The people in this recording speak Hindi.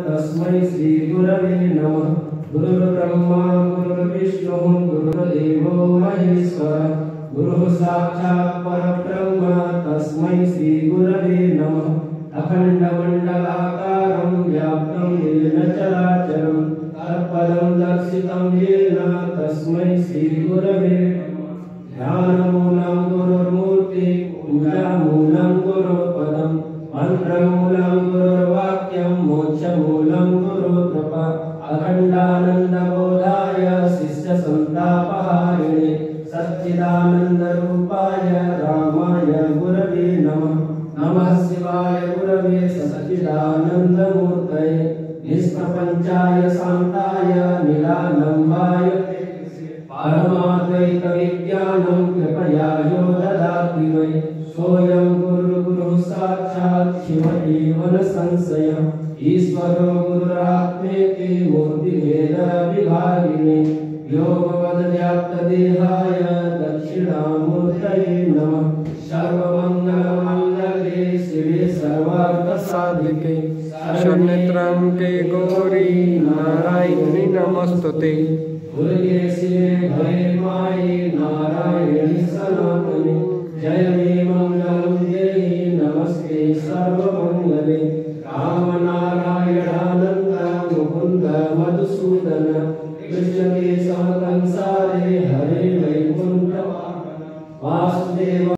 तस्मै श्री गुरवे नमः। गुरुर्ब्रह्मा गुरुर्विष्णुः गुरुर्देवो महेश्वरः गुरुः साक्षात् परब्रह्म तस्मै श्री गुरवे नमः। अखण्डमण्डलाकारं व्याप्तं येन चराचरं तत्पदं दर्शितं येन तस्मै श्री गुरवे नमः। ध्यानमूलं गुरुर्मूर्ति पूजामूलं गुरुपदं मन्त्रमूलं गुरुर्वाक्यं मोक्षमूलं गुरुकृपा। अखण्डानन्दबोधाय शिष्यसन्तापहारिणे सच्चिदानन्दरूपाय रामाय गुरवे नमः। नमः शिवाय गुरवे सच्चिदानन्दमूर्तये निष्प्रपञ्चाय शान्ताय निरालम्बाय परमाद्वैतविज्ञानं कृपया यो ददाति वै। सोऽयं गुरुः साक्षात् शिव एव न संशयः। ईश्वरो गुरुरात्मेति मूर्तिभेदविभागिने व्योमवद्व्याप्तदेहाय दक्षिणामूर्तये नमः। सर्वमङ्गलमङ्गले शिवे सर्वार्थसाधिके शरण्यत्र्यम्बके गौरी नारायणि नमस्तुते। दुर्गे शिवे भये माये नारायणि सनातने जय मे मंगलं देहि नमस्ते सर्वमंगले। राम नारायणानंद मुकुंद मधुसूदन कृष्ण